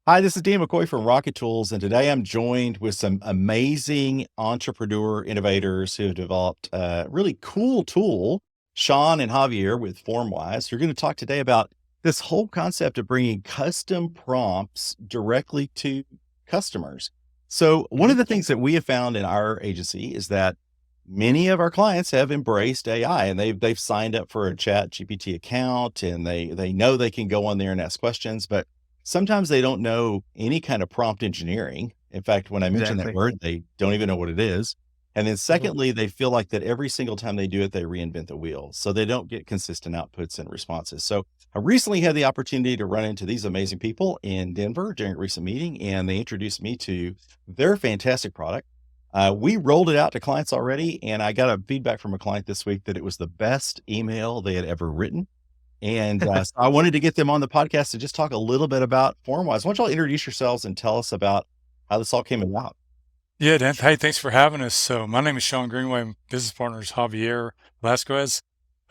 Hi, this is Dan McCoy from Rocket Tools, and today I'm joined with some amazing entrepreneur innovators who have developed a really cool tool, Shawn and Javier with Formwise. You're going to talk today about this whole concept of bringing custom prompts directly to customers. So, one Mhm. of the things that we have found in our agency is that many of our clients have embraced AI and they've signed up for a Chat GPT account and they know they can go on there and ask questions, but sometimes they don't know any kind of prompt engineering. In fact, when I mention that Exactly. word, they don't even know what it is. And then Mhm. secondly, they feel like that every single time they do it, they reinvent the wheel. So they don't get consistent outputs and responses. So I recently had the opportunity to run into these amazing people in Denver during a recent meeting, and they introduced me to their fantastic product. We rolled it out to clients already, and I got a feedback from a client this week that it was the best email they had ever written. And so I wanted to get them on the podcast to just talk a little bit about Formwise. Why don't y'all introduce yourselves and tell us about how this all came about? Yeah, Dan. Hey, thanks for having us. So my name is Shawn Greenway. I'm business partners Javier Velasquez.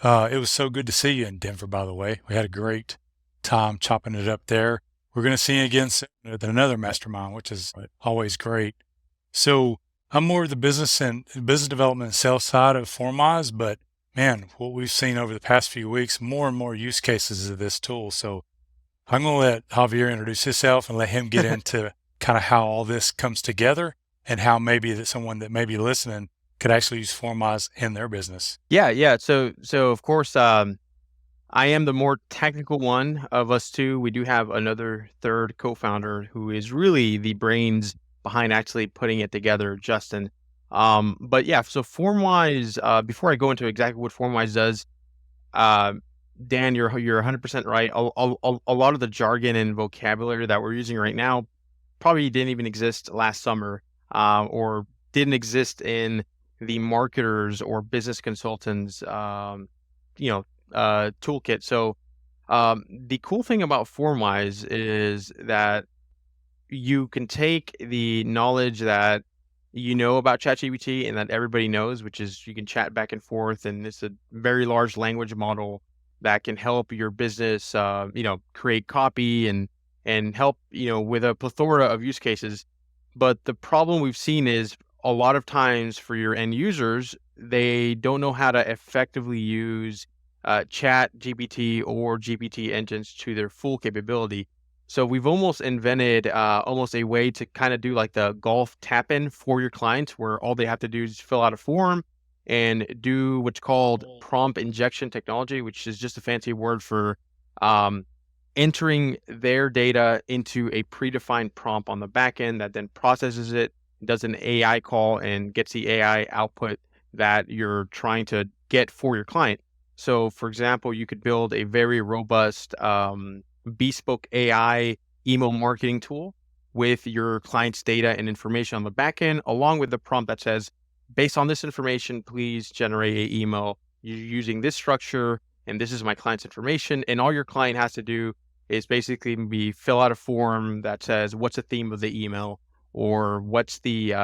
It was so good to see you in Denver, by the way. We had a great time chopping it up there. We're going to see you again soon with another mastermind, which is always great. So I'm more of the business development and sales side of Formize, but man, what we've seen over the past few weeks, more and more use cases of this tool. So I'm going to let Javier introduce himself and let him get into kind of how all this comes together and how maybe that someone that may be listening could actually use Formize in their business. Yeah. So of course, I am the more technical one of us two. We do have another third co-founder who is really the brains behind actually putting it together, Justin. But yeah, so Formwise. Before I go into exactly what Formwise does, uh, Dan, you're 100% right. A lot of the jargon and vocabulary that we're using right now probably didn't even exist last summer, or didn't exist in the marketers or business consultants, you know, toolkit. So the cool thing about Formwise is that you can take the knowledge that you know about ChatGPT and that everybody knows, which is you can chat back and forth, and it's a very large language model that can help your business, create copy and help, with a plethora of use cases. But the problem we've seen is a lot of times for your end users, they don't know how to effectively use Chat GPT or GPT engines to their full capability. So we've almost invented almost a way to kind of do like the golf tap in for your clients, where all they have to do is fill out a form and do what's called prompt injection technology, which is just a fancy word for um, entering their data into a predefined prompt on the back end that then processes it, does an AI call, and gets the AI output that you're trying to get for your client. So, for example, you could build a very robust bespoke AI email marketing tool with your client's data and information on the back end, along with the prompt that says, based on this information, please generate an email using this structure, and this is my client's information. And all your client has to do is basically fill out a form that says what's the theme of the email, or what's the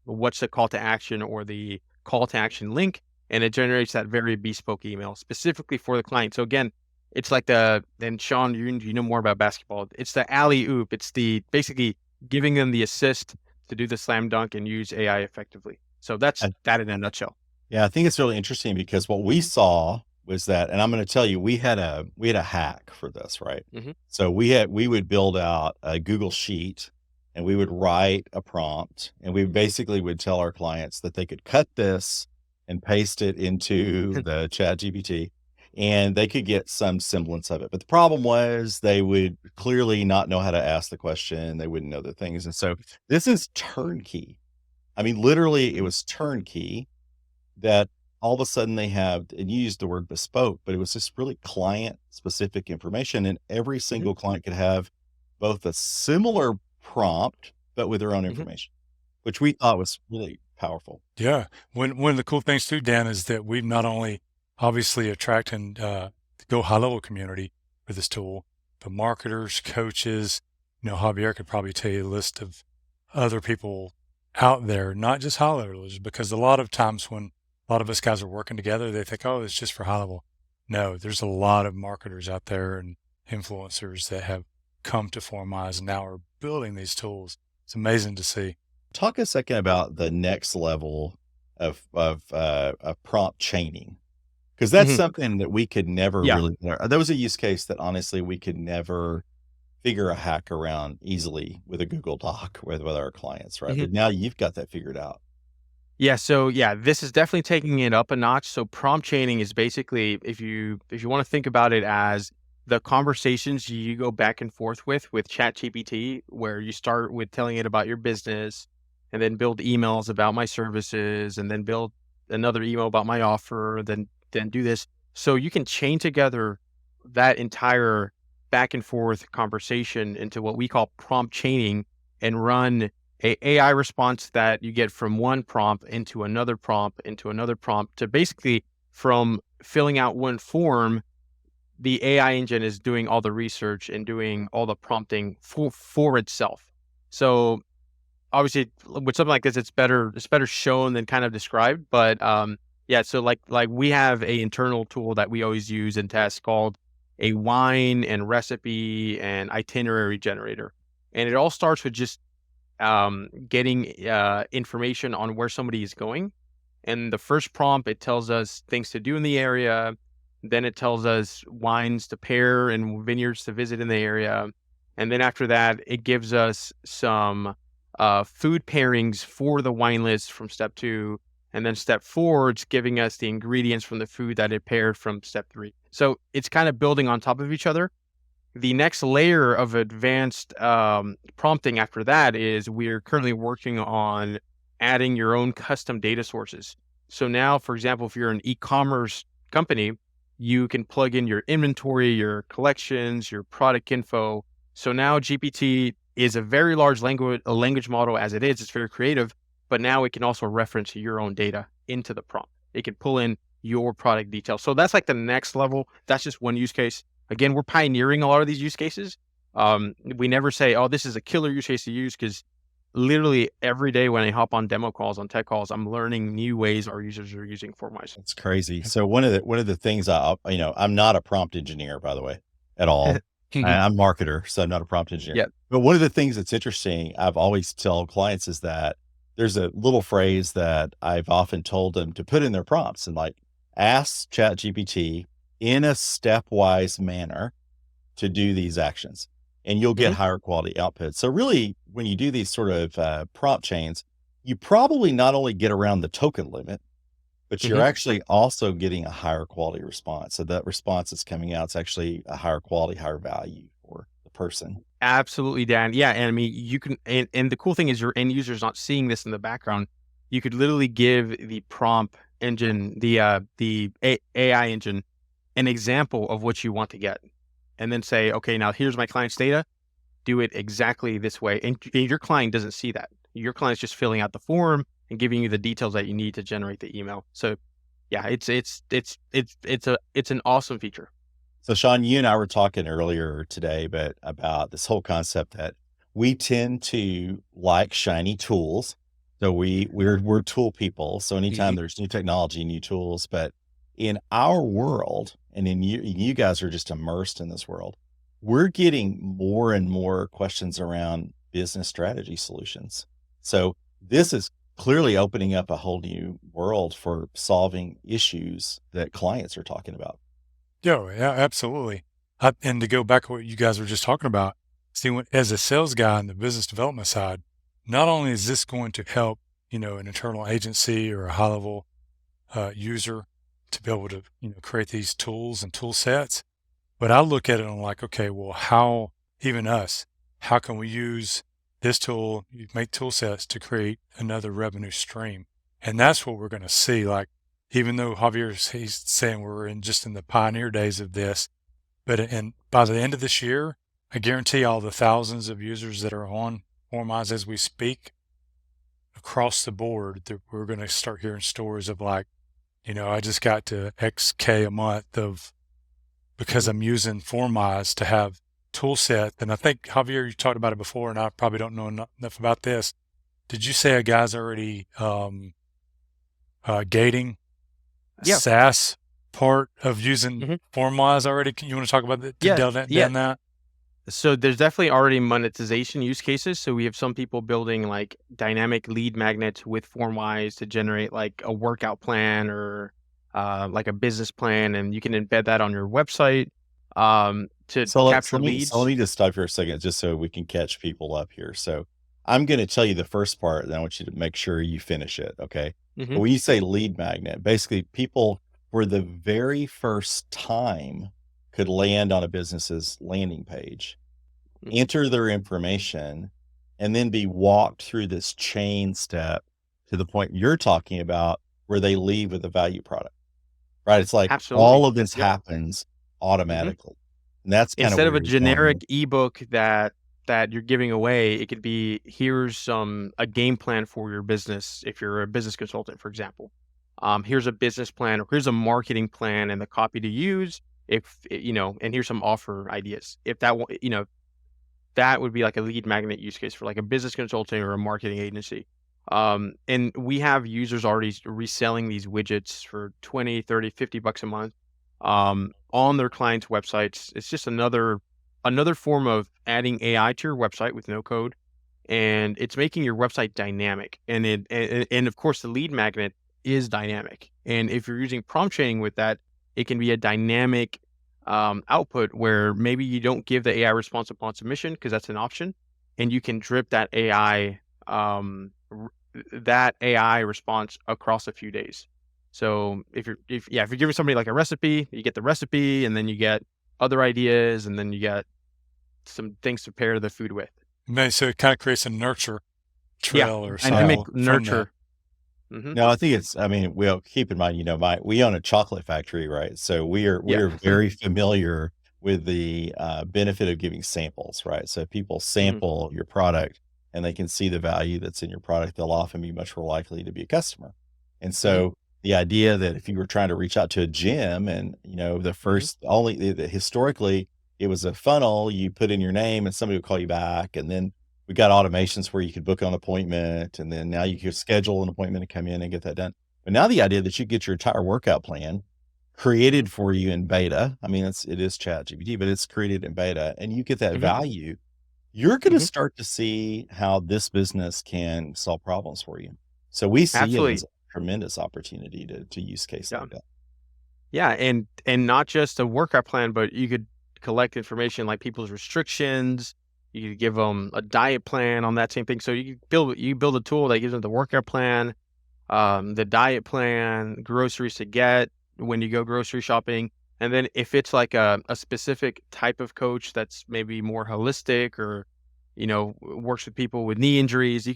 what's the call to action or the call to action link, and it generates that very bespoke email specifically for the client. So again, it's like and Shawn, you know more about basketball. It's the alley oop. It's the basically giving them the assist to do the slam dunk and use AI effectively. So that's And that in a nutshell. yeah, I think it's really interesting because what we saw was that, and I'm going to tell you, we had a hack for this, right? Hmm. So we would build out a Google sheet and we would write a prompt and we basically would tell our clients that they could cut this and paste it into the Chat GPT and they could get some semblance of it. But the problem was they would clearly not know how to ask the question. They wouldn't know the things. And so this is turnkey. I mean, literally it was turnkey that all of a sudden they have, and you used the word bespoke, but it was just really client specific information. And every Hmm. single client could have both a similar prompt, but with their own Hmm. information, which we thought was really powerful. Yeah. One of the cool things too, Dan, is that we've not only obviously attracting the Go High Level community with this tool, but marketers, coaches, Javier could probably tell you a list of other people out there, not just high levelers, because a lot of times when a lot of us guys are working together, they think, oh, it's just for high level. No, there's a lot of marketers out there and influencers that have come to Formwise and now are building these tools. It's amazing to see. Talk a second about the next level of prompt chaining, because that's something that we could never really. There was a use case that honestly we could never figure a hack around easily with a Google Doc with our clients, right? But now you've got that figured out. Yeah. So this is definitely taking it up a notch. So prompt chaining is basically, if you want to think about it as the conversations you go back and forth with ChatGPT, where you start with telling it about your business, and then build emails about my services, and then build another email about my offer, then do this. So you can chain together that entire back and forth conversation into what we call prompt chaining, and run a AI response that you get from one prompt into another prompt, to basically, from filling out one form, the AI engine is doing all the research and doing all the prompting for itself. So obviously with something like this, it's better shown than kind of described. But so like we have a internal tool that we always use and test called a wine and recipe and itinerary generator. And it all starts with just getting information on where somebody is going. And the first prompt, it tells us things to do in the area. Then it tells us wines to pair and vineyards to visit in the area. And then after that, it gives us some food pairings for the wine list from step 2. And then step 4, it's giving us the ingredients from the food that it paired from step 3. So it's kind of building on top of each other. The next layer of advanced prompting after that is we're currently working on adding your own custom data sources. So now, for example, if you're an e-commerce company, you can plug in your inventory, your collections, your product info. So now GPT is a very large language model as it is. It's very creative, but now it can also reference your own data into the prompt. It can pull in your product details. So that's like the next level. That's just one use case. Again, we're pioneering a lot of these use cases. We never say, oh, this is a killer use case to use, because literally every day when I hop on demo calls, on tech calls, I'm learning new ways our users are using Formwise. It's crazy. So one of the things I'm not a prompt engineer, by the way, at all. I'm a marketer, so I'm not a prompt engineer. Yeah. But one of the things that's interesting, I've always tell clients, is that there's a little phrase that I've often told them to put in their prompts, and like, ask ChatGPT in a stepwise manner to do these actions, and you'll get higher quality output. So really, when you do these sort of prompt chains, you probably not only get around the token limit, but you're actually also getting a higher quality response. So that response that's coming out is actually a higher quality, higher value for the person. Absolutely, Dan. Yeah. And I mean, you can, and the cool thing is your end user is not seeing this in the background. You could literally give the prompt engine, the AI engine, an example of what you want to get, and then say, okay, now here's my client's data. Do it exactly this way. And your client doesn't see that. Your client's just filling out the form and giving you the details that you need to generate the email. So yeah, it's an awesome feature. So Shawn, you and I were talking earlier today, but about this whole concept that we tend to like shiny tools. So we're tool people. So anytime there's new technology, new tools, but in our world, and you guys are just immersed in this world, we're getting more and more questions around business strategy solutions. So this is clearly opening up a whole new world for solving issues that clients are talking about. Yeah, absolutely. And to go back to what you guys were just talking about, see, as a sales guy on the business development side, not only is this going to help, an internal agency or a high-level user to be able to, create these tools and tool sets, but I look at it and like, okay, well, how can we use this tool, make tool sets to create another revenue stream? And that's what we're going to see. Like, even though he's saying we're in the pioneer days of this, but by the end of this year, I guarantee all the thousands of users that are on Formwise as we speak across the board, that we're going to start hearing stories of like, I just got to X K a month because I'm using Formwise to have tool set. And I think, Javier, you talked about it before, and I probably don't know enough about this. Did you say a guy's already gating SaaS part of using Formwise already? You want to talk about that? Down that? So there's definitely already monetization use cases. So we have some people building like dynamic lead magnets with Formwise to generate like a workout plan or like a business plan, and you can embed that on your website to So capture let leads. me just stop for a second, just so we can catch people up here. So I'm going to tell you the first part, and I want you to make sure you finish it. Okay. Hmm. But when you say lead magnet, basically people for the very first time could land on a business's landing page, Hmm. enter their information, and then be walked through this chain step to the point you're talking about where they leave with a value product, right? It's like all Absolutely. of this Yep. happens Hmm. automatically. And that's kind of Instead where of a you're going. generic ebook that you're giving away, it could be here's a game plan for your business. If you're a business consultant, for example, here's a business plan or here's a marketing plan and the copy to use. If and here's some offer ideas. If that would be like a lead magnet use case for like a business consulting or a marketing agency. And we have users already reselling these widgets for 20, 30, $50 a month on their clients' websites. It's just another form of adding AI to your website with no code, and it's making your website dynamic. And of course, the lead magnet is dynamic. And if you're using prompt training with that, it can be a dynamic output where maybe you don't give the AI response upon submission because that's an option, and you can drip that AI response across a few days. So if you're giving somebody like a recipe, you get the recipe, and then you get other ideas, and then you get some things to pair the food with. So it kind of creates a nurture Yeah, trail or dynamic Wow. cycle from that. nurture. Hmm. No, I think it's, I mean, well, keep in mind, we own a chocolate factory, right? So we Yeah. are very familiar with the benefit of giving samples, right? So if people Hmm. sample your product and they can see the value that's in your product, they'll often be much more likely to be a customer. And Hmm. so the idea that if you were trying to reach out to a gym and, the Hmm. first only historically it was a funnel, you put in your name and somebody would call you back. And then we got automations where you could book an appointment, and then now you can schedule an appointment and come in and get that done. But now the idea that you get your entire workout plan Hmm. created for you in beta, I mean, it is chat GPT, but it's created in beta and you get that Hmm. value, you're going to Hmm. start to see how this business can solve problems for you. So we see it as Absolutely. a tremendous opportunity to use case Yeah. like that. Yeah, and not just a workout plan, but you could collect information like people's restrictions. You could give them a diet plan on that same thing. So you build a tool that gives them the workout plan, the diet plan, groceries to get when you go grocery shopping, and then if it's like a specific type of coach that's maybe more holistic or works with people with knee injuries, you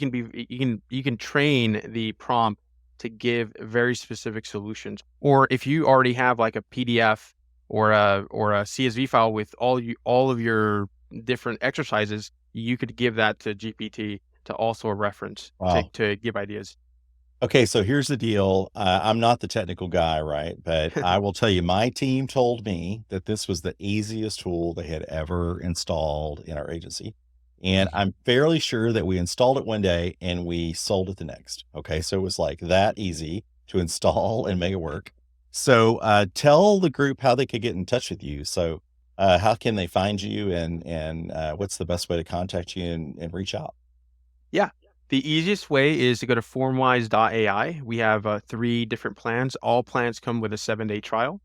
can train the prompt to give very specific solutions. Or if you already have like a PDF or a CSV file with all of your different exercises, you could give that to GPT to also reference Wow. to give ideas. Okay, so here's the deal. I'm not the technical guy, right? But I will tell you, my team told me that this was the easiest tool they had ever installed in our agency. And I'm fairly sure that we installed it one day and we sold it the next. Okay, so it was like that easy to install and make it work. So tell the group how they could get in touch with you. So how can they find you, and what's the best way to contact you and reach out? Yeah. The easiest way is to go to formwise.ai. We have 3 different plans. All plans come with a 7-day trial.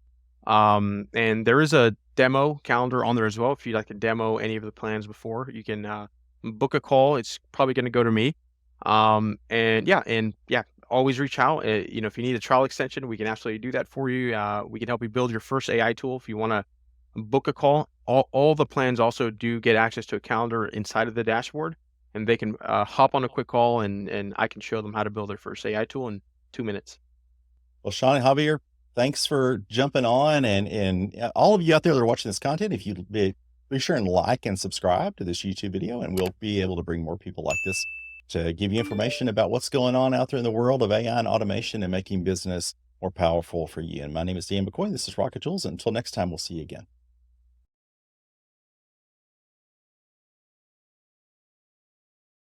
And there is a demo calendar on there as well. If you'd like to demo any of the plans before, you can book a call. It's probably going to go to me. And yeah, always reach out. If you need a trial extension, we can absolutely do that for you. We can help you build your first AI tool if you want to book a call. All the plans also do get access to a calendar inside of the dashboard, and they can hop on a quick call, and I can show them how to build their first AI tool in 2 minutes. Well, Shawn and Javier, thanks for jumping on, and all of you out there that are watching this content, if you be sure and like and subscribe to this YouTube video, and we'll be able to bring more people like this to give you information about what's going on out there in the world of AI and automation and making business more powerful for you. And my name is Dan McCoy. This is Rocket Tools. Until next time, we'll see you again.